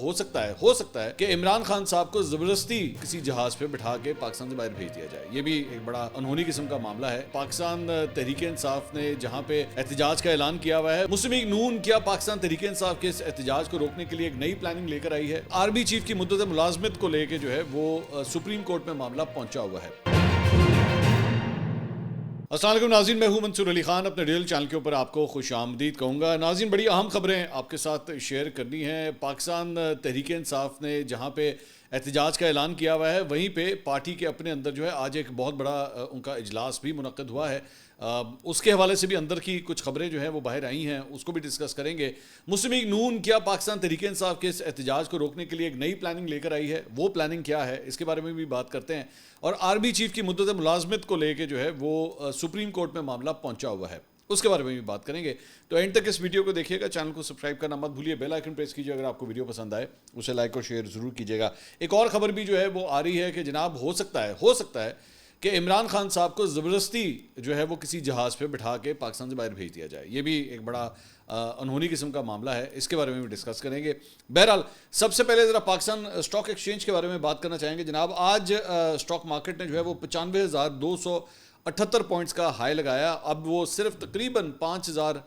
ہو سکتا ہے کہ عمران خان صاحب کو زبردستی کسی جہاز پہ بٹھا کے پاکستان سے باہر بھیج دیا جائے. یہ بھی ایک بڑا انہونی قسم کا معاملہ ہے. پاکستان تحریک انصاف نے جہاں پہ احتجاج کا اعلان کیا ہوا ہے, مسلم لیگ نون کیا پاکستان تحریک انصاف کے اس احتجاج کو روکنے کے لیے ایک نئی پلاننگ لے کر آئی ہے. آرمی چیف کی مدت ملازمت کو لے کے جو ہے وہ سپریم کورٹ میں معاملہ پہنچا ہوا ہے. السلام علیکم ناظرین, میں ہوں منصور علی خان. اپنے ریل چینل کے اوپر آپ کو خوش آمدید کہوں گا. ناظرین, بڑی اہم خبریں آپ کے ساتھ شیئر کرنی ہیں. پاکستان تحریک انصاف نے جہاں پہ احتجاج کا اعلان کیا ہوا ہے, وہیں پہ پارٹی کے اپنے اندر جو ہے آج ایک بہت بڑا ان کا اجلاس بھی منعقد ہوا ہے. اس کے حوالے سے بھی اندر کی کچھ خبریں جو ہیں وہ باہر آئی ہیں, اس کو بھی ڈسکس کریں گے. مسلم لیگ نون کیا پاکستان تحریک انصاف کے اس احتجاج کو روکنے کے لیے ایک نئی پلاننگ لے کر آئی ہے, وہ پلاننگ کیا ہے اس کے بارے میں بھی بات کرتے ہیں. اور آرمی چیف کی مدت ملازمت کو لے کے جو ہے وہ سپریم کورٹ میں معاملہ پہنچا ہوا ہے, اس کے بارے میں بھی بات کریں گے. تو اینڈ تک اس ویڈیو کو دیکھیے گا. چینل کو سبسکرائب کرنا مت بھولیے, بیل آئیکن پریس کیجیے. اگر آپ کو ویڈیو پسند آئے اسے لائک اور شیئر ضرور کیجیے گا. ایک اور خبر بھی جو ہے وہ آ رہی ہے کہ جناب ہو سکتا ہے کہ عمران خان صاحب کو زبردستی جو ہے وہ کسی جہاز پہ بٹھا کے پاکستان سے باہر بھیج دیا جائے. یہ بھی ایک بڑا انہونی قسم کا معاملہ ہے, اس کے بارے میں بھی ڈسکس کریں گے. بہرحال سب سے پہلے ذرا پاکستان اسٹاک ایکسچینج کے بارے میں بات کرنا چاہیں گے. جناب آج اسٹاک مارکیٹ نے جو ہے وہ 95,278 پوائنٹس کا ہائی لگایا. اب وہ صرف تقریباً 5,000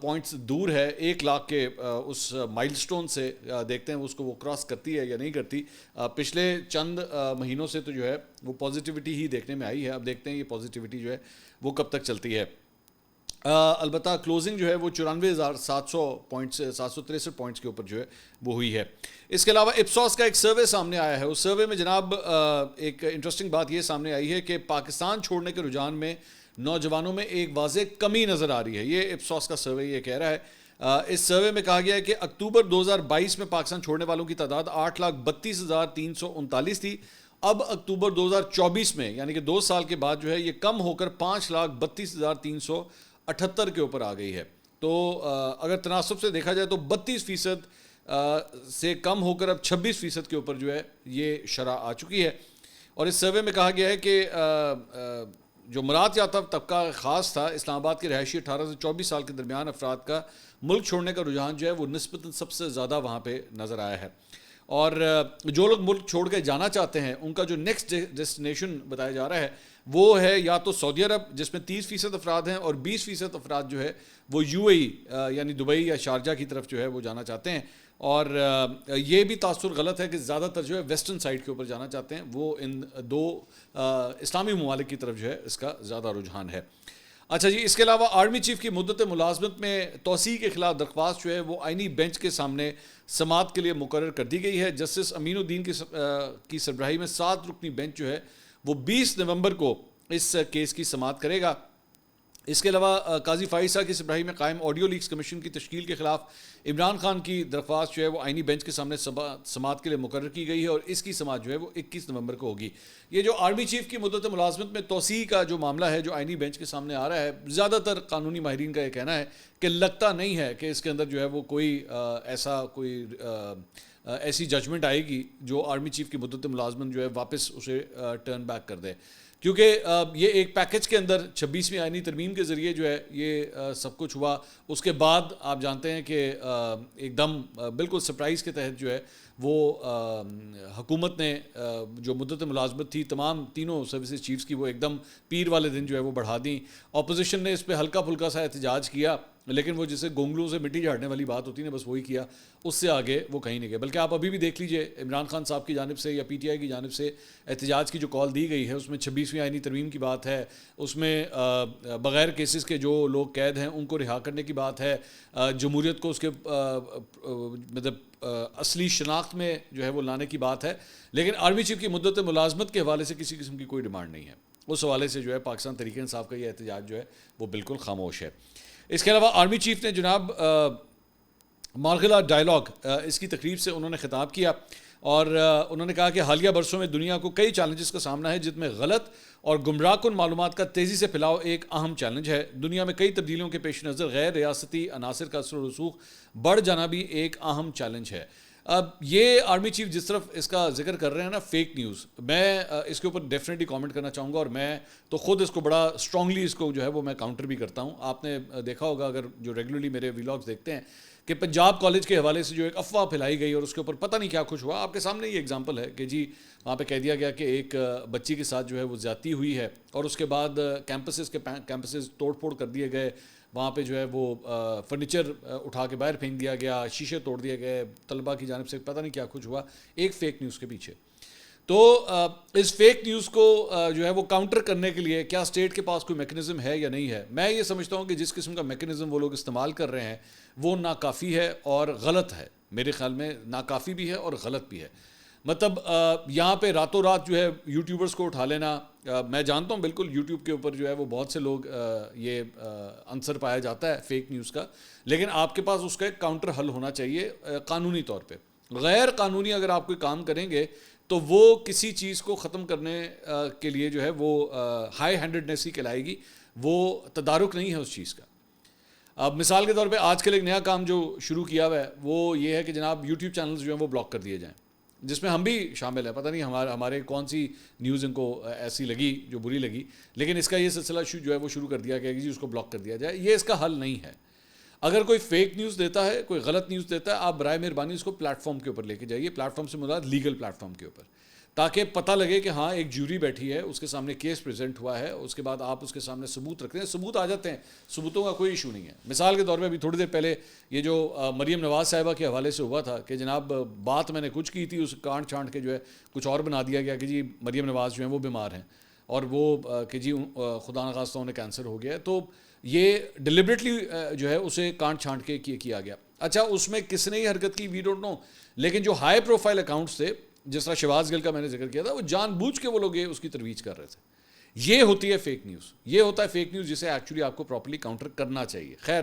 پوائنٹس دور ہے 1 لاکھ کے اس مائل سٹون سے. دیکھتے ہیں اس کو وہ کراس کرتی ہے یا نہیں کرتی. پچھلے چند مہینوں سے تو جو ہے وہ پازیٹیوٹی ہی دیکھنے میں آئی ہے. اب دیکھتے ہیں یہ پازیٹیوٹی جو ہے وہ کب تک چلتی ہے. البتہ کلوزنگ جو ہے وہ 94,700 پوائنٹس 763 پوائنٹس کے اوپر جو ہے وہ ہوئی ہے. اس کے علاوہ اپسوس کا ایک سروے سامنے آیا ہے. اس سروے میں جناب ایک انٹرسٹنگ بات یہ سامنے آئی ہے کہ پاکستان چھوڑنے کے رجحان میں نوجوانوں میں ایک واضح کمی نظر آ رہی ہے. یہ اپسوس کا سروے یہ کہہ رہا ہے. اس سروے میں کہا گیا ہے کہ اکتوبر 2022 میں پاکستان چھوڑنے والوں کی تعداد 8,32,339 تھی. اب اکتوبر 2024 میں یعنی کہ 2 سال کے بعد جو ہے یہ کم ہو کر 5,32,378 کے اوپر آ گئی ہے. تو اگر تناسب سے دیکھا جائے تو 32% سے کم ہو کر اب 26% کے اوپر جو ہے یہ شرح آ چکی ہے. اور اس سروے میں کہا گیا ہے کہ جو مراد یافتہ طبقہ خاص تھا اسلام آباد کے رہائشی 18 سے 24 سال کے درمیان افراد کا ملک چھوڑنے کا رجحان جو ہے وہ نسبتاً سب سے زیادہ وہاں پہ نظر آیا ہے. اور جو لوگ ملک چھوڑ کے جانا چاہتے ہیں ان کا جو نیکسٹ ڈیسٹینیشن بتایا جا رہا ہے وہ ہے یا تو سعودی عرب جس میں 30% افراد ہیں اور 20% افراد جو ہے وہ UAE یعنی دبئی یا شارجہ کی طرف جو ہے وہ جانا چاہتے ہیں. اور یہ بھی تاثر غلط ہے کہ زیادہ تر جو ہے ویسٹرن سائڈ کے اوپر جانا چاہتے ہیں. وہ ان 2 اسلامی ممالک کی طرف جو ہے اس کا زیادہ رجحان ہے. اچھا جی, اس کے علاوہ آرمی چیف کی مدت ملازمت میں توسیع کے خلاف درخواست جو ہے وہ آئینی بینچ کے سامنے سماعت کے لیے مقرر کر دی گئی ہے. جسٹس امین الدین کی سربراہی میں 7 رکنی بینچ جو ہے وہ 20 نومبر کو اس کیس کی سماعت کرے گا. اس کے علاوہ قاضی فائزہ کی سربراہی میں قائم آڈیو لیکس کمیشن کی تشکیل کے خلاف عمران خان کی درخواست جو ہے وہ آئینی بینچ کے سامنے سماعت کے لیے مقرر کی گئی ہے اور اس کی سماعت جو ہے وہ 21 نومبر کو ہوگی. یہ جو آرمی چیف کی مدت ملازمت میں توسیع کا جو معاملہ ہے جو آئینی بینچ کے سامنے آ رہا ہے, زیادہ تر قانونی ماہرین کا یہ کہنا ہے کہ لگتا نہیں ہے کہ اس کے اندر جو ہے وہ کوئی ایسی ججمنٹ آئے گی جو آرمی چیف کی مدت ملازمت جو ہے واپس اسے ٹرن بیک کر دے. کیونکہ یہ ایک پیکج کے اندر 26ویں آئینی ترمیم کے ذریعے جو ہے یہ سب کچھ ہوا. اس کے بعد آپ جانتے ہیں کہ ایک دم بالکل سرپرائز کے تحت جو ہے وہ حکومت نے جو مدت ملازمت تھی تمام تینوں سروسز چیفز کی وہ ایک دم پیر والے دن جو ہے وہ بڑھا دیں. اپوزیشن نے اس پہ ہلکا پھلکا سا احتجاج کیا لیکن وہ جسے گونگلوں سے مٹی جھاڑنے والی بات ہوتی ہے نا, بس وہی کیا, اس سے آگے وہ کہیں نہیں گئے. بلکہ آپ ابھی بھی دیکھ لیجئے عمران خان صاحب کی جانب سے یا PTI کی جانب سے احتجاج کی جو کال دی گئی ہے اس میں 26ویں آئینی ترمیم کی بات ہے, اس میں بغیر کیسز کے جو لوگ قید ہیں ان کو رہا کرنے کی بات ہے, جمہوریت کو اس کے مطلب اصلی شناخت میں جو ہے وہ لانے کی بات ہے. لیکن آرمی چیف کی مدت ملازمت کے حوالے سے کسی قسم کی کوئی ڈیمانڈ نہیں ہے. اس حوالے سے جو ہے پاکستان تحریک انصاف کا یہ احتجاج جو ہے وہ بالکل خاموش ہے. اس کے علاوہ آرمی چیف نے جناب مارغلا ڈائلاگ اس کی تقریب سے انہوں نے خطاب کیا اور انہوں نے کہا کہ حالیہ برسوں میں دنیا کو کئی چیلنجز کا سامنا ہے جن میں غلط اور گمراہ کن معلومات کا تیزی سے پھیلاؤ ایک اہم چیلنج ہے. دنیا میں کئی تبدیلیوں کے پیش نظر غیر ریاستی عناصر کا اثر و رسوخ بڑھ جانا بھی ایک اہم چیلنج ہے. اب یہ آرمی چیف جس طرف اس کا ذکر کر رہے ہیں نا فیک نیوز, میں اس کے اوپر ڈیفینیٹلی کامنٹ کرنا چاہوں گا اور میں تو خود اس کو بڑا اسٹرانگلی اس کو جو ہے وہ میں کاؤنٹر بھی کرتا ہوں. آپ نے دیکھا ہوگا اگر جو ریگولرلی میرے ویلاگز دیکھتے ہیں کہ پنجاب کالج کے حوالے سے جو ایک افواہ پھیلائی گئی اور اس کے اوپر پتہ نہیں کیا کچھ ہوا. آپ کے سامنے یہ اگزامپل ہے کہ جی وہاں پہ کہہ دیا گیا کہ ایک بچی کے ساتھ جو ہے وہ زیادتی ہوئی ہے اور اس کے بعد کیمپسز توڑ پھوڑ کر دیے گئے, وہاں پہ جو ہے وہ فرنیچر اٹھا کے باہر پھینک دیا گیا, شیشے توڑ دیے گئے طلبہ کی جانب سے, پتہ نہیں کیا کچھ ہوا ایک فیک نیوز کے پیچھے. تو اس فیک نیوز کو جو ہے وہ کاؤنٹر کرنے کے لیے کیا اسٹیٹ کے پاس کوئی میکنزم ہے یا نہیں ہے؟ میں یہ سمجھتا ہوں کہ جس قسم کا میکنزم وہ لوگ استعمال کر رہے ہیں وہ ناکافی ہے اور غلط ہے. میرے خیال میں ناکافی بھی ہے اور غلط بھی ہے. مطلب یہاں پہ راتوں رات جو ہے یوٹیوبرز کو اٹھا لینا, میں جانتا ہوں بالکل یوٹیوب کے اوپر جو ہے وہ بہت سے لوگ یہ عنصر پایا جاتا ہے فیک نیوز کا, لیکن آپ کے پاس اس کا ایک کاؤنٹر حل ہونا چاہیے قانونی طور پہ. غیر قانونی اگر آپ کوئی کام کریں گے تو وہ کسی چیز کو ختم کرنے کے لیے جو ہے وہ ہائی ہینڈڈنیس ہی کہلائے گی, وہ تدارک نہیں ہے اس چیز کا. اب مثال کے طور پہ آج کل ایک نیا کام جو شروع کیا ہوا ہے وہ یہ ہے کہ جناب یوٹیوب چینلز جو ہیں وہ بلاک کر دیے جائیں, جس میں ہم بھی شامل ہیں. پتہ نہیں ہمارے کون سی نیوز ان کو ایسی لگی جو بری لگی, لیکن اس کا یہ سلسلہ جو ہے وہ شروع کر دیا گیا کہ جی اس کو بلاک کر دیا جائے. یہ اس کا حل نہیں ہے. اگر کوئی فیک نیوز دیتا ہے, کوئی غلط نیوز دیتا ہے, آپ برائے مہربانی اس کو پلیٹ فارم کے اوپر لے کے جائیے, پلیٹ فارم سے مراد لیگل پلیٹ فارم کے اوپر, تاکہ پتہ لگے کہ ہاں ایک جیوری بیٹھی ہے, اس کے سامنے کیس پریزنٹ ہوا ہے, اس کے بعد آپ اس کے سامنے ثبوت رکھتے ہیں, ثبوت آ جاتے ہیں, ثبوتوں کا کوئی ایشو نہیں ہے. مثال کے طور پہ ابھی تھوڑی دیر پہلے یہ جو مریم نواز صاحبہ کے حوالے سے ہوا تھا کہ جناب بات میں نے کچھ کی تھی, اس کانٹ چھانٹ کے جو ہے کچھ اور بنا دیا گیا کہ جی مریم نواز جو ہیں وہ بیمار ہیں اور وہ کہ جی خدا نخواستہ انہیں کینسر ہو گیا ہے. تو یہ ڈیلیبریٹلی جو ہے اسے کانٹ چھانٹ کے کیا گیا. اچھا اس میں کس نے یہ حرکت کی وی ڈونٹ نو, لیکن جو ہائی پروفائل اکاؤنٹس تھے جس طرح شہباز گل کا میں نے ذکر کیا تھا, وہ جان بوجھ کے وہ لوگ اس کی ترویج کر رہے تھے. یہ ہوتی ہے فیک نیوز, یہ ہوتا ہے فیک نیوز جسے ایکچولی آپ کو پراپرلی کاؤنٹر کرنا چاہیے. خیر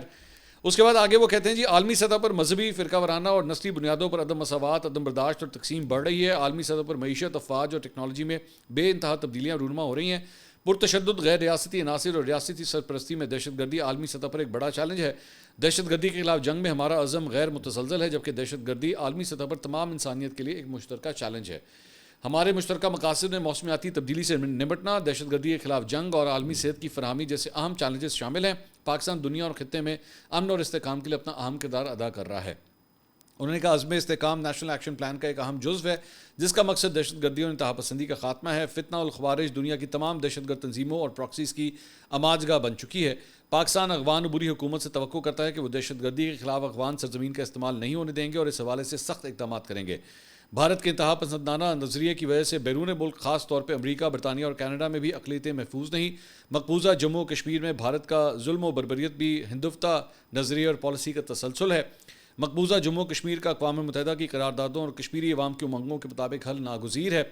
اس کے بعد آگے وہ کہتے ہیں جی عالمی سطح پر مذہبی فرقہ وارانہ اور نسلی بنیادوں پر عدم مساوات, عدم برداشت اور تقسیم بڑھ رہی ہے. عالمی سطح پر معیشت, افواج اور ٹیکنالوجی میں بے انتہا تبدیلیاں رونما ہو رہی ہیں. پرتشدد غیر ریاستی عناصر اور ریاستی سرپرستی میں دہشت گردی عالمی سطح پر ایک بڑا چیلنج ہے. دہشت گردی کے خلاف جنگ میں ہمارا عزم غیر متزلزل ہے, جبکہ دہشت گردی عالمی سطح پر تمام انسانیت کے لیے ایک مشترکہ چیلنج ہے. ہمارے مشترکہ مقاصد میں موسمیاتی تبدیلی سے نمٹنا, دہشت گردی کے خلاف جنگ اور عالمی صحت کی فراہمی جیسے اہم چیلنجز شامل ہیں. پاکستان دنیا اور خطے میں امن اور استحکام کے لیے اپنا اہم کردار ادا کر رہا ہے. انہوں نے کہا عزم استحکام نیشنل ایکشن پلان کا ایک اہم جزو ہے, جس کا مقصد دہشت گردی اور انتہا پسندی کا خاتمہ ہے. فتنہ الخوارج دنیا کی تمام دہشت گرد تنظیموں اور پراکسیز کی اماجگاہ بن چکی ہے. پاکستان افغان عبوری حکومت سے توقع کرتا ہے کہ وہ دہشت گردی کے خلاف افغان سرزمین کا استعمال نہیں ہونے دیں گے اور اس حوالے سے سخت اقدامات کریں گے. بھارت کے انتہا پسندانہ نظریے کی وجہ سے بیرون ملک خاص طور پہ امریکہ, برطانیہ اور کینیڈا میں بھی اقلیتیں محفوظ نہیں. مقبوضہ جموں و کشمیر میں بھارت کا ظلم و بربریت بھی ہندوتوا نظریے اور پالیسی کا تسلسل ہے. مقبوضہ جموں و کشمیر کا اقوام متحدہ کی قراردادوں اور کشمیری عوام کی امنگوں کے مطابق حل ناگزیر ہے.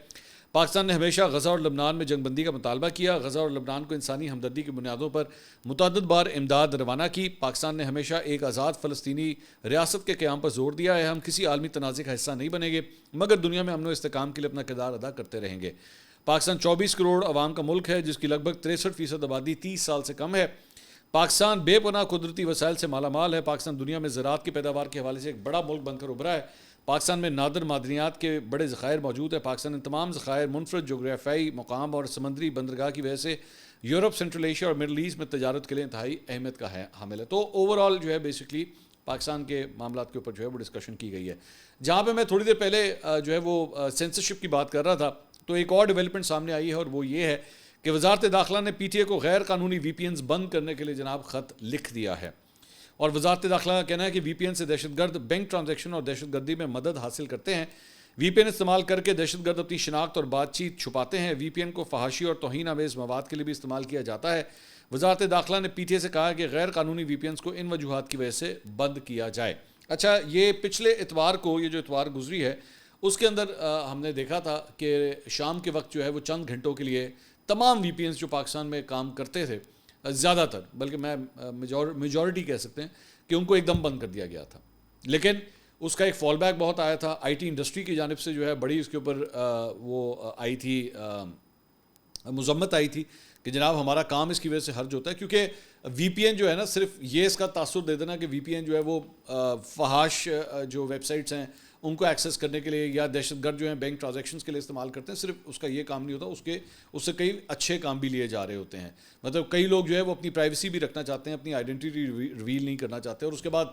پاکستان نے ہمیشہ غزہ اور لبنان میں جنگ بندی کا مطالبہ کیا. غزہ اور لبنان کو انسانی ہمدردی کی بنیادوں پر متعدد بار امداد روانہ کی. پاکستان نے ہمیشہ ایک آزاد فلسطینی ریاست کے قیام پر زور دیا ہے. ہم کسی عالمی تنازع کا حصہ نہیں بنیں گے, مگر دنیا میں امن و استحکام کے لیے اپنا کردار ادا کرتے رہیں گے. پاکستان 24 کروڑ عوام کا ملک ہے, جس کی لگ بھگ 63% آبادی 30 سال سے کم ہے. پاکستان بے پناہ قدرتی وسائل سے مالا مال ہے. پاکستان دنیا میں زراعت کی پیداوار کے حوالے سے ایک بڑا ملک بن کر ابھرا ہے. پاکستان میں نادر معدنیات کے بڑے ذخائر موجود ہیں. پاکستان ان تمام ذخائر منفرد جغرافیائی مقام اور سمندری بندرگاہ کی وجہ سے یورپ, سینٹرل ایشیا اور مڈل ایسٹ میں تجارت کے لیے انتہائی اہمیت کا حامل ہے. تو اوور آل جو ہے بیسکلی پاکستان کے معاملات کے اوپر جو ہے وہ ڈسکشن کی گئی ہے. جہاں پہ میں تھوڑی دیر پہلے جو ہے وہ سینسرشپ کی بات کر رہا تھا, تو ایک اور ڈیولپمنٹ سامنے آئی ہے, اور وہ یہ ہے کہ وزارت داخلہ نے پی ٹی اے کو غیر قانونی وی پی اینز بند کرنے کے لیے جناب خط لکھ دیا ہے. اور وزارت داخلہ کا کہنا ہے کہ وی پی این سے دہشت گرد بینک ٹرانزیکشن اور دہشت گردی میں مدد حاصل کرتے ہیں. وی پی این استعمال کر کے دہشت گرد اپنی شناخت اور بات چیت چھپاتے ہیں. وی پی این کو فحاشی اور توہین آمیز مواد کے لیے بھی استعمال کیا جاتا ہے. وزارت داخلہ نے پی ٹی اے سے کہا کہ غیر قانونی وی پی اینز کو ان وجوہات کی وجہ سے بند کیا جائے. اچھا, یہ پچھلے اتوار کو, یہ جو اتوار گزری ہے, اس کے اندر ہم نے دیکھا تھا کہ شام کے وقت جو ہے وہ چند گھنٹوں کے لیے تمام وی پی اینز جو پاکستان میں کام کرتے تھے, زیادہ تر, بلکہ میں میجورٹی کہہ سکتے ہیں, کہ ان کو ایک دم بند کر دیا گیا تھا. لیکن اس کا ایک فال بیک بہت آیا تھا. آئی ٹی انڈسٹری کی جانب سے جو ہے بڑی اس کے اوپر وہ آئی تھی, مذمت آئی تھی کہ جناب ہمارا کام اس کی وجہ سے حرج ہوتا ہے. کیونکہ وی پی این جو ہے نا, صرف یہ اس کا تاثر دے دینا کہ وی پی این جو ہے وہ فحاش جو ویب سائٹس ہیں ان کو ایکسیس کرنے کے لیے, یا دہشت گرد جو ہیں بینک ٹرانزیکشنز کے لیے استعمال کرتے ہیں, صرف اس کا یہ کام نہیں ہوتا, اس سے کئی اچھے کام بھی لیے جا رہے ہوتے ہیں. مطلب کئی لوگ جو ہے وہ اپنی پرائیویسی بھی رکھنا چاہتے ہیں, اپنی آئیڈینٹی ریویل نہیں کرنا چاہتے, اور اس کے بعد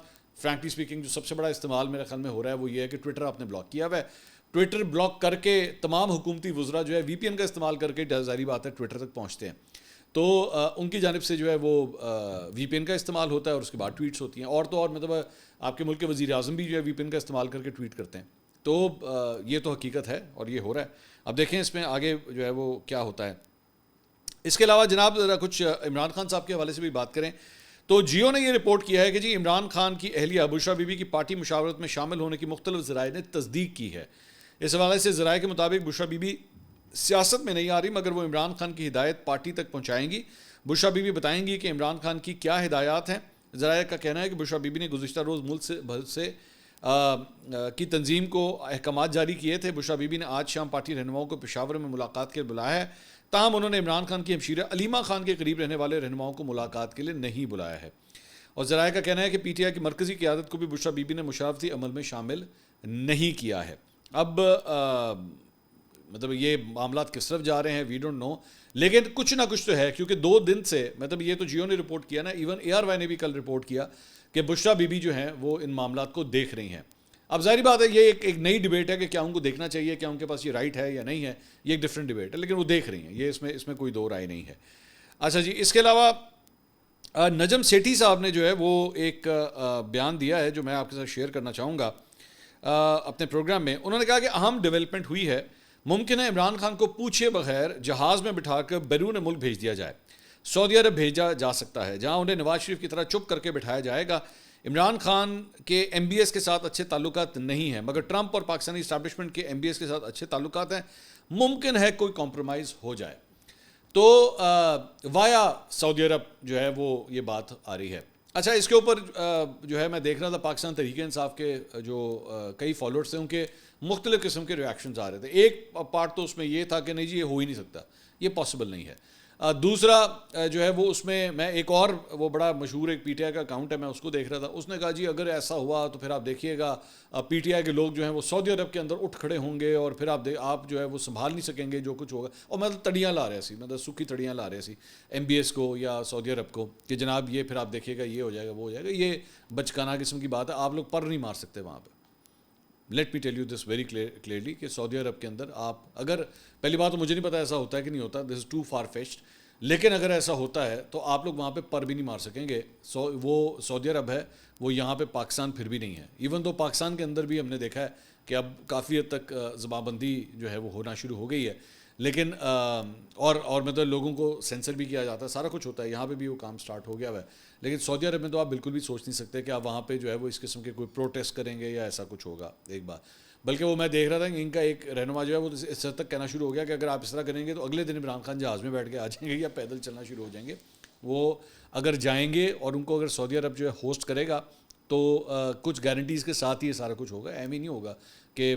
فرینکلی اسپیکنگ جو سب سے بڑا استعمال میرے خیال میں ہو رہا ہے وہ یہ ہے کہ ٹویٹر آپ نے بلاک کیا ہوا ہے. ٹویٹر بلاک کر کے تمام حکومتی وزراء جو ہے وی پی این کا استعمال کر کے ظاہری بات ہے ٹویٹر تک پہنچتے ہیں, تو ان کی جانب سے جو ہے وہ وی پی این کا استعمال ہوتا ہے اور اس کے بعد ٹویٹس ہوتی ہیں, اور تو اور مطلب آپ کے ملک کے وزیر اعظم بھی جو ہے وی پی این کا استعمال کر کے ٹویٹ کرتے ہیں. تو یہ تو حقیقت ہے اور یہ ہو رہا ہے. اب دیکھیں اس میں آگے جو ہے وہ کیا ہوتا ہے. اس کے علاوہ جناب ذرا کچھ عمران خان صاحب کے حوالے سے بھی بات کریں تو جیو نے یہ رپورٹ کیا ہے کہ جی عمران خان کی اہلیہ بشریٰ بی بی کی پارٹی مشاورت میں شامل ہونے کی مختلف ذرائع نے تصدیق کی ہے. اس حوالے سے ذرائع کے مطابق بشریٰ بی بی سیاست میں نہیں آ رہی مگر وہ عمران خان کی ہدایت پارٹی تک پہنچائیں گی. بشریٰ بی بی بتائیں گی کہ عمران خان کی کیا ہدایات ہیں. ذرائع کا کہنا ہے کہ بشریٰ بی بی نے گزشتہ روز ملک سے کی تنظیم کو احکامات جاری کیے تھے. بشریٰ بی بی نے آج شام پارٹی رہنماؤں کو پشاور میں ملاقات کے لیے بلایا ہے, تاہم انہوں نے عمران خان کی ہمشیرہ علیمہ خان کے قریب رہنے والے رہنماؤں کو ملاقات کے لیے نہیں بلایا ہے. اور ذرائع کا کہنا ہے کہ پی ٹی آئی کی مرکزی قیادت کو بھی بشریٰ بی بی نے مشاورتی عمل میں شامل نہیں کیا ہے. اب مطلب یہ معاملات کس طرف جا رہے ہیں وی ڈونٹ نو, لیکن کچھ نہ کچھ تو ہے کیونکہ 2 دن سے مطلب یہ تو جیو نے رپورٹ کیا نا, ایون اے آر وائی نے بھی کل رپورٹ کیا کہ بشریٰ بی بی جو ہیں وہ ان معاملات کو دیکھ رہی ہیں. اب ظاہری بات ہے یہ ایک نئی ڈیبیٹ ہے کہ کیا ان کو دیکھنا چاہیے, کیا ان کے پاس یہ رائٹ ہے یا نہیں ہے, یہ ایک ڈفرینٹ ڈیبیٹ ہے, لیکن وہ دیکھ رہی ہیں, یہ اس میں کوئی دو رائے نہیں ہے. اچھا جی, اس کے علاوہ نجم سیٹھی صاحب نے جو ہے وہ ایک بیان دیا ہے جو میں آپ کے ساتھ شیئر کرنا چاہوں گا اپنے پروگرام میں. انہوں نے کہا کہ اہم ڈیولپمنٹ ہوئی ہے, ممکن ہے عمران خان کو پوچھے بغیر جہاز میں بٹھا کر بیرون ملک بھیج دیا جائے. سعودی عرب بھیجا جا سکتا ہے جہاں انہیں نواز شریف کی طرح چپ کر کے بٹھایا جائے گا. عمران خان کے ایم بی ایس کے ساتھ اچھے تعلقات نہیں ہیں مگر ٹرمپ اور پاکستانی اسٹیبلشمنٹ کے ایم بی ایس کے ساتھ اچھے تعلقات ہیں, ممکن ہے کوئی کمپرومائز ہو جائے. تو وایا سعودی عرب جو ہے وہ یہ بات آ رہی ہے. اچھا, اس کے اوپر جو ہے میں دیکھ رہا تھا پاکستان تحریک انصاف کے جو کئی فالوورز تھے ان کے مختلف قسم کے ریاکشنز آ رہے تھے. ایک پارٹ تو اس میں یہ تھا کہ نہیں جی یہ ہو ہی نہیں سکتا, یہ پاسبل نہیں ہے. دوسرا جو ہے وہ اس میں ایک اور وہ بڑا مشہور ایک پی ٹی آئی کا اکاؤنٹ ہے, میں اس کو دیکھ رہا تھا, اس نے کہا جی اگر ایسا ہوا تو پھر آپ دیکھیے گا پی ٹی آئی کے لوگ جو ہیں وہ سعودی عرب کے اندر اٹھ کھڑے ہوں گے اور پھر آپ جو ہے وہ سنبھال نہیں سکیں گے جو کچھ ہوگا. اور مطلب تڑیاں لا رہے سی, مطلب سوکھی تڑیاں لا رہے سی ایم بی ایس کو یا سعودی عرب کو کہ جناب یہ پھر آپ دیکھیے گا یہ ہو جائے گا وہ ہو جائے گا. یہ بچکانہ قسم کی بات ہے, آپ لوگ پر نہیں مار سکتے وہاں پہ. Let me tell you this very clearly کہ سعودی عرب کے اندر آپ اگر پہلی بات تو مجھے نہیں پتا ایسا ہوتا ہے کہ نہیں ہوتا, دس از ٹو فار فیچڈ, لیکن اگر ایسا ہوتا ہے تو آپ لوگ وہاں پہ پر بھی نہیں مار سکیں گے. وہ سعودی عرب ہے, وہ یہاں پہ پاکستان پھر بھی نہیں ہے. ایون تو پاکستان کے اندر بھی ہم نے دیکھا ہے کہ اب کافی حد تک زبان بندی جو ہے وہ ہونا شروع ہو گئی ہے, لیکن اور مطلب لوگوں کو سینسر بھی کیا جاتا ہے, سارا کچھ ہوتا ہے, یہاں پہ بھی وہ کام سٹارٹ ہو گیا ہوا ہے. لیکن سعودی عرب میں تو آپ بالکل بھی سوچ نہیں سکتے کہ آپ وہاں پہ جو ہے وہ اس قسم کے کوئی پروٹیسٹ کریں گے یا ایسا کچھ ہوگا ایک بار. بلکہ وہ میں دیکھ رہا تھا کہ ان کا ایک رہنما جو ہے وہ اس حد تک کہنا شروع ہو گیا کہ اگر آپ اس طرح کریں گے تو اگلے دن عمران خان جہاز میں بیٹھ کے آ جائیں گے یا پیدل چلنا شروع ہو جائیں گے. وہ اگر جائیں گے اور ان کو اگر سعودی عرب جو ہے ہوسٹ کرے گا تو کچھ گارنٹیز کے ساتھ ہی یہ سارا کچھ ہوگا, ایم ہی نہیں ہوگا کہ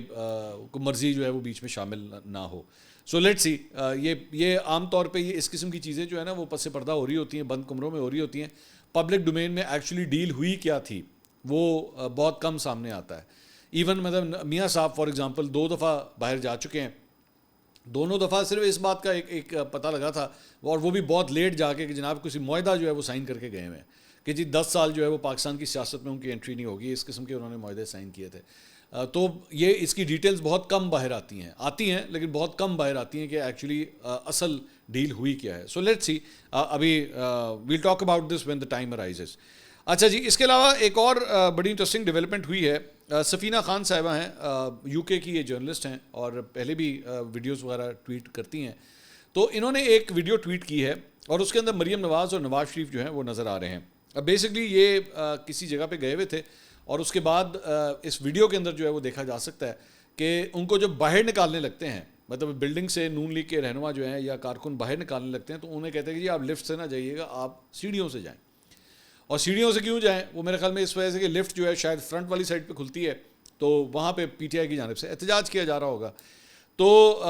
مرضی جو ہے وہ بیچ میں شامل نہ ہو. سو لیٹ سی, یہ عام طور پہ یہ اس قسم کی چیزیں جو ہے نا وہ پس پردہ ہو رہی ہوتی ہیں, بند کمروں میں ہو رہی ہوتی ہیں. پبلک ڈومین میں ایکچولی ڈیل ہوئی کیا تھی وہ بہت کم سامنے آتا ہے. ایون مطلب میاں صاحب فار ایگزامپل 2 دفعہ باہر جا چکے ہیں, دونوں دفعہ صرف اس بات کا ایک پتہ لگا تھا, اور وہ بھی بہت لیٹ جا کے کہ جناب کسی معاہدہ جو ہے وہ سائن کر کے گئے ہوئے ہیں کہ جی 10 سال جو ہے وہ پاکستان کی سیاست میں ان کی انٹری نہیں ہوگی, اس قسم کے انہوں نے معاہدے سائن کیے تھے. تو یہ اس کی ڈیٹیلز بہت کم باہر آتی ہیں لیکن بہت کم باہر آتی ہیں کہ ایکچولی اصل ڈیل ہوئی کیا ہے. سو لیٹ سی, ابھی we'll talk about this when the time arises. اچھا جی, اس کے علاوہ ایک اور بڑی انٹرسٹنگ ڈیولپمنٹ ہوئی ہے. سفینہ خان صاحبہ ہیں, یو کے کی یہ جرنلسٹ ہیں اور پہلے بھی ویڈیوز وغیرہ ٹویٹ کرتی ہیں. تو انہوں نے ایک ویڈیو ٹویٹ کی ہے اور اس کے اندر مریم نواز اور نواز شریف جو ہیں وہ نظر آ رہے ہیں. بیسکلی یہ کسی جگہ پہ گئے ہوئے تھے اور اس کے بعد اس ویڈیو کے اندر جو ہے وہ دیکھا جا سکتا ہے کہ ان کو جب باہر نکالنے لگتے ہیں, مطلب بلڈنگ سے نون لیگ کے رہنما جو ہیں یا کارکن باہر نکالنے لگتے ہیں تو انہیں کہتے ہیں کہ جی آپ لفٹ سے نہ جائیے گا, آپ سیڑھیوں سے جائیں. اور سیڑھیوں سے کیوں جائیں, وہ میرے خیال میں اس وجہ سے کہ لفٹ جو ہے شاید فرنٹ والی سائڈ پہ کھلتی ہے, تو وہاں پہ پی ٹی آئی کی جانب سے احتجاج کیا جا رہا ہوگا. تو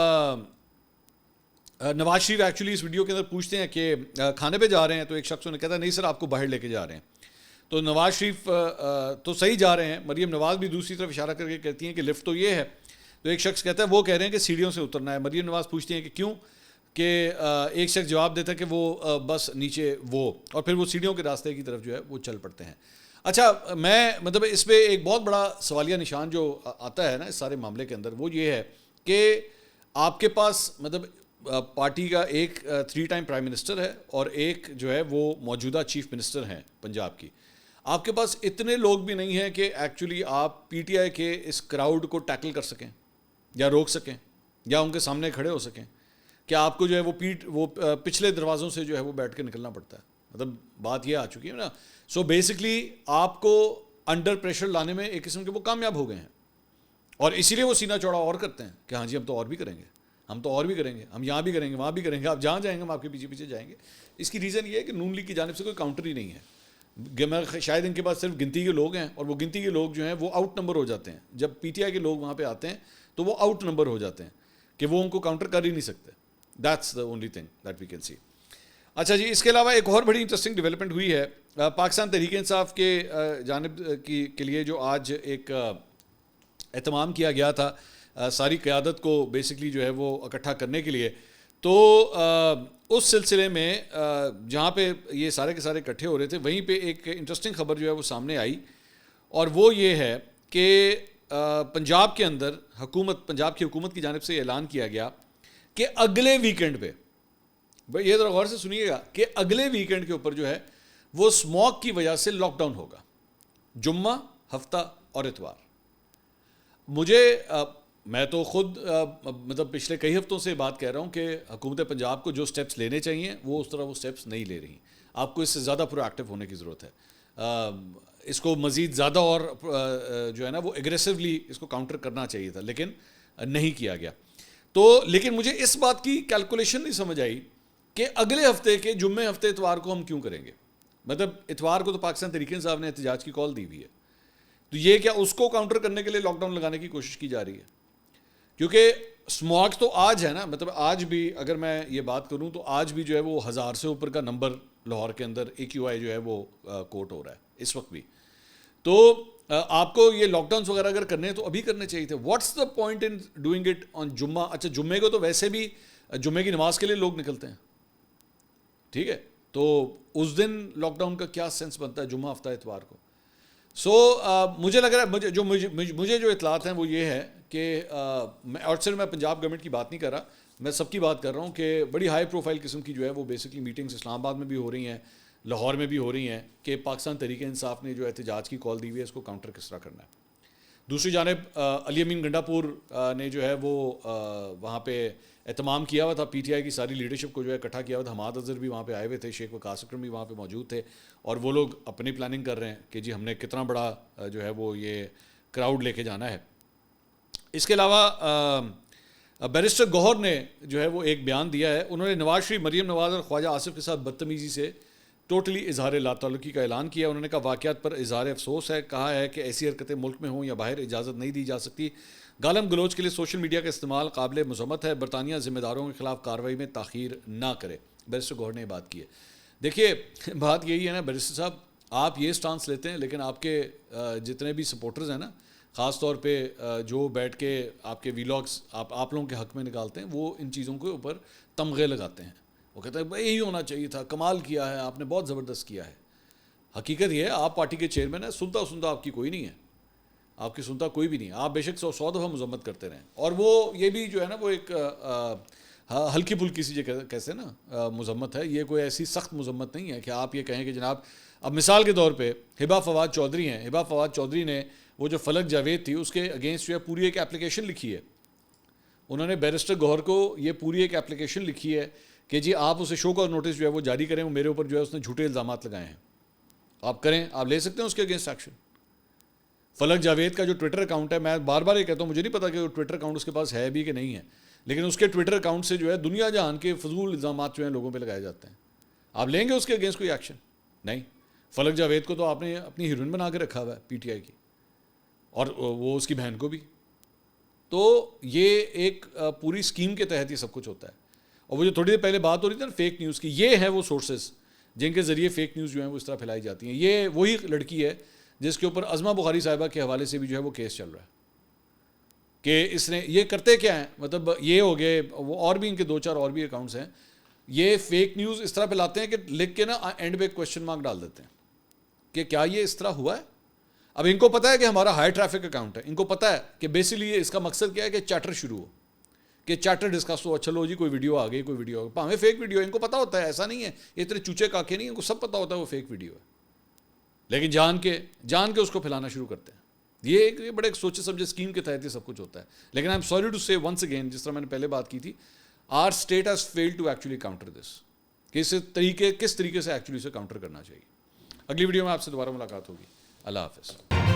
نواز شریف ایکچولی اس ویڈیو کے اندر پوچھتے ہیں کہ کھانے پہ جا رہے ہیں, تو ایک شخص انہیں کہتا ہے نہیں سر آپ کو باہر لے کے جا رہے ہیں. تو نواز شریف تو صحیح جا رہے ہیں, مریم نواز بھی دوسری طرف اشارہ کر کے کہتی ہیں کہ لفٹ تو یہ ہے. تو ایک شخص کہتا ہے وہ کہہ رہے ہیں کہ سیڑھیوں سے اترنا ہے. مریم نواز پوچھتی ہیں کہ کیوں, کہ ایک شخص جواب دیتا ہے کہ وہ بس نیچے وہ, اور پھر وہ سیڑھیوں کے راستے کی طرف جو ہے وہ چل پڑتے ہیں. اچھا میں مطلب اس پہ ایک بہت بڑا سوالیہ نشان جو آتا ہے نا اس سارے معاملے کے اندر وہ یہ ہے کہ آپ کے پاس مطلب پارٹی کا ایک 3 ٹائم پرائم منسٹر ہے اور ایک جو ہے وہ موجودہ چیف منسٹر ہیں پنجاب کی. آپ کے پاس اتنے لوگ بھی نہیں ہیں کہ ایکچولی آپ پی ٹی آئی کے اس کراؤڈ کو ٹیکل کر سکیں یا روک سکیں یا ان کے سامنے کھڑے ہو سکیں کہ آپ کو جو ہے وہ پچھلے دروازوں سے جو ہے وہ بیٹھ کے نکلنا پڑتا ہے. مطلب بات یہ آ چکی ہے نا. سو بیسکلی آپ کو انڈر پریشر لانے میں ایک قسم کے وہ کامیاب ہو گئے ہیں اور اسی لیے وہ سینہ چوڑا اور کرتے ہیں کہ ہاں جی ہم تو اور بھی کریں گے, ہم تو اور بھی کریں گے, ہم یہاں بھی کریں گے, وہاں بھی کریں گے, آپ جہاں جائیں گے ہم آپ کے پیچھے پیچھے جائیں گے. اس کی ریزن یہ ہے کہ نون لیگ کی جانب سے کوئی کاؤنٹر ہی نہیں ہے. شاید ان کے پاس صرف گنتی کے لوگ ہیں اور وہ گنتی کے لوگ جو ہیں وہ آؤٹ نمبر ہو جاتے ہیں. جب پی ٹی آئی کے لوگ وہاں پہ آتے ہیں تو وہ آؤٹ نمبر ہو جاتے ہیں کہ وہ ان کو کاؤنٹر کر ہی نہیں سکتے. That's the only thing that we can see. اچھا جی, اس کے علاوہ ایک اور بڑی انٹرسٹنگ ڈیولپمنٹ ہوئی ہے پاکستان تحریک انصاف کے جانب کے لیے جو آج ایک اہتمام کیا گیا تھا ساری قیادت کو بیسکلی جو ہے وہ اکٹھا کرنے کے لیے. تو اس سلسلے میں جہاں پہ یہ سارے کے سارے اکٹھے ہو رہے تھے وہیں پہ ایک انٹرسٹنگ خبر جو ہے وہ سامنے آئی اور وہ یہ ہے کہ پنجاب کے اندر پنجاب کی حکومت کی جانب سے اعلان کیا گیا کہ اگلے ویکینڈ پہ, بھائی یہ ذرا غور سے سنیے گا, کہ اگلے ویکینڈ کے اوپر جو ہے وہ اسموک کی وجہ سے لاک ڈاؤن ہوگا, جمعہ, ہفتہ اور اتوار. میں تو خود مطلب پچھلے کئی ہفتوں سے بات کہہ رہا ہوں کہ حکومت پنجاب کو جو سٹیپس لینے چاہیے وہ اس طرح وہ سٹیپس نہیں لے رہی. آپ کو اس سے زیادہ پرو ایکٹیو ہونے کی ضرورت ہے. اس کو مزید زیادہ اور جو ہے نا وہ ایگریسولی اس کو کاؤنٹر کرنا چاہیے تھا, لیکن نہیں کیا گیا. تو لیکن مجھے اس بات کی کیلکولیشن نہیں سمجھ آئی کہ اگلے ہفتے کے جمعے, ہفتے, اتوار کو ہم کیوں کریں گے. مطلب اتوار کو تو پاکستان تحریک انصاف نے احتجاج کی کال دی ہوئی ہے, تو یہ کیا اس کو کاؤنٹر کرنے کے لیے لاک ڈاؤن لگانے کی کوشش کی جا رہی ہے. کیونکہ اسموک تو آج ہے نا, مطلب آج بھی اگر میں یہ بات کروں تو آج بھی جو ہے وہ 1000 سے اوپر کا نمبر لاہور کے اندر AQI جو ہے وہ کوٹ ہو رہا ہے اس وقت بھی. تو آپ کو یہ لاک ڈاؤنس وغیرہ اگر کرنے ہیں تو ابھی کرنے چاہیے تھے. What's the point in doing it on جمعہ. اچھا جمعے کو تو ویسے بھی جمعے کی نماز کے لیے لوگ نکلتے ہیں, ٹھیک ہے, تو اس دن لاک ڈاؤن کا کیا سینس بنتا ہے جمعہ, ہفتہ, اتوار کو. سو مجھے لگ رہا ہے مجھے جو اطلاعات ہیں وہ یہ ہے کہ اور صرف میں پنجاب گورنمنٹ کی بات نہیں کر رہا, میں سب کی بات کر رہا ہوں کہ بڑی ہائی پروفائل قسم کی جو ہے وہ بیسکلی میٹنگز اسلام آباد میں بھی ہو رہی ہیں, لاہور میں بھی ہو رہی ہیں کہ پاکستان تحریک انصاف نے جو احتجاج کی کال دی ہوئی ہے اس کو کاؤنٹر کس طرح کرنا ہے. دوسری جانب علی امین گنڈا پور نے جو ہے وہ وہاں پہ اہتمام کیا ہوا تھا, پی ٹی آئی کی ساری لیڈرشپ کو جو ہے اکٹھا کیا ہوا تھا. حماد اظہر بھی وہاں پہ آئے ہوئے تھے, شیخ وقاص اکرم بھی وہاں پہ موجود تھے, اور وہ لوگ اپنی پلاننگ کر رہے ہیں کہ جی ہم نے کتنا بڑا جو ہے وہ یہ کراؤڈ لے کے جانا ہے. اس کے علاوہ بیرسٹر گوہر نے جو ہے وہ ایک بیان دیا ہے. انہوں نے نواز شریف, مریم نواز اور خواجہ آصف کے ساتھ بدتمیزی سے ٹوٹلی اظہار لا تعلقی کا اعلان کیا. انہوں نے کہا واقعات پر اظہار افسوس ہے, کہا ہے کہ ایسی حرکتیں ملک میں ہوں یا باہر اجازت نہیں دی جا سکتی. گالم گلوچ کے لیے سوشل میڈیا کا استعمال قابل مذمت ہے. برطانیہ ذمہ داروں کے خلاف کارروائی میں تاخیر نہ کرے. بیرسٹر گوہر نے بات کی ہے. دیکھیے بات یہی ہے نا بیرسٹر صاحب, آپ یہ سٹانس لیتے ہیں لیکن آپ کے جتنے بھی سپورٹرز ہیں نا, خاص طور پہ جو بیٹھ کے آپ کے ویلاگس آپ لوگوں کے حق میں نکالتے ہیں, وہ ان چیزوں کے اوپر تمغے لگاتے ہیں. وہ کہتے ہیں بھائی یہی ہونا چاہیے تھا, کمال کیا ہے آپ نے, بہت زبردست کیا ہے. حقیقت یہ ہے آپ پارٹی کے چیئرمین ہیں, سنتا آپ کی کوئی نہیں ہے, آپ کی سنتا کوئی بھی نہیں ہے. آپ بے شک 100 دفعہ مذمت کرتے رہیں, اور وہ یہ بھی جو ہے نا وہ ایک ہلکی پھلکی سی کیسے نا مذمت ہے. یہ کوئی ایسی سخت مذمت نہیں ہے کہ آپ یہ کہیں کہ جناب, اب مثال کے طور پہ ہبا فواد چودھری ہیں, ہبا فواد چودھری نے وہ جو فلک جاوید تھی اس کے اگینسٹ جو ہے پوری ایک اپلیکیشن لکھی ہے. انہوں نے بیرسٹر گوہر کو یہ پوری ایک اپلیکیشن لکھی ہے کہ جی آپ اسے شو کا نوٹس جو ہے وہ جاری کریں, وہ میرے اوپر جو ہے اس نے جھوٹے الزامات لگائے ہیں, آپ کریں, آپ لے سکتے ہیں اس کے اگینسٹ ایکشن. فلک جاوید کا جو ٹویٹر اکاؤنٹ ہے, میں بار بار یہ کہتا ہوں مجھے نہیں پتا کہ وہ ٹویٹر اکاؤنٹ اس کے پاس ہے بھی کہ نہیں ہے, لیکن اس کے ٹویٹر اکاؤنٹ سے جو ہے دنیا جہان کے فضول الزامات جو ہیں لوگوں پہ لگائے جاتے ہیں. آپ لیں گے اس کے اگینسٹ کوئی ایکشن؟ نہیں. فلک جاوید کو تو آپ نے اپنی ہیروئن بنا کے رکھا ہوا ہے پی ٹی آئی کی, اور وہ اس کی بہن کو بھی. تو یہ ایک پوری اسکیم کے تحت یہ سب کچھ ہوتا ہے. اور وہ جو تھوڑی دیر پہلے بات ہو رہی تھی نا فیک نیوز کی, یہ ہے وہ سورسز جن کے ذریعے فیک نیوز جو ہیں وہ اس طرح پھیلائی جاتی ہیں. یہ وہی لڑکی ہے جس کے اوپر عظمہ بخاری صاحبہ کے حوالے سے بھی جو ہے وہ کیس چل رہا ہے کہ اس نے یہ کرتے کیا ہیں. مطلب یہ ہو گئے, وہ اور بھی ان کے 2-4 اور بھی اکاؤنٹس ہیں, یہ فیک نیوز اس طرح پھیلاتے ہیں کہ لکھ کے نا اینڈ پہ کوشچن مارک ڈال دیتے ہیں کہ کیا یہ اس طرح ہوا ہے. اب ان کو پتا ہے کہ ہمارا ہائی ٹریفک اکاؤنٹ ہے, ان کو پتا ہے کہ بیسیکلی اس کا مقصد کیا ہے کہ چیٹر شروع ہو, کہ چیٹر ڈسکس ہو, اچھا لو جی کوئی ویڈیو آ گئی, کوئی ویڈیو آ گئی, ہمیں فیک ویڈیو ہے, ان کو پتا ہوتا ہے, ایسا نہیں ہے یہ اتنے چوچے کاکے نہیں, ان کو سب پتا ہوتا ہے وہ فیک ویڈیو ہے, لیکن جان کے اس کو پھیلانا شروع کرتے ہیں. یہ بڑے سوچے سمجھے اسکیم کے تحت یہ سب کچھ ہوتا ہے. لیکن I am sorry to say once again, جس طرح میں نے پہلے بات کی تھی, our state has failed to actually counter this, کہ کس طریقے سے ایکچولی اسے کاؤنٹر کرنا چاہیے. اگلی ویڈیو میں آپ سے دوبارہ ملاقات ہوگی. اللہ حافظ.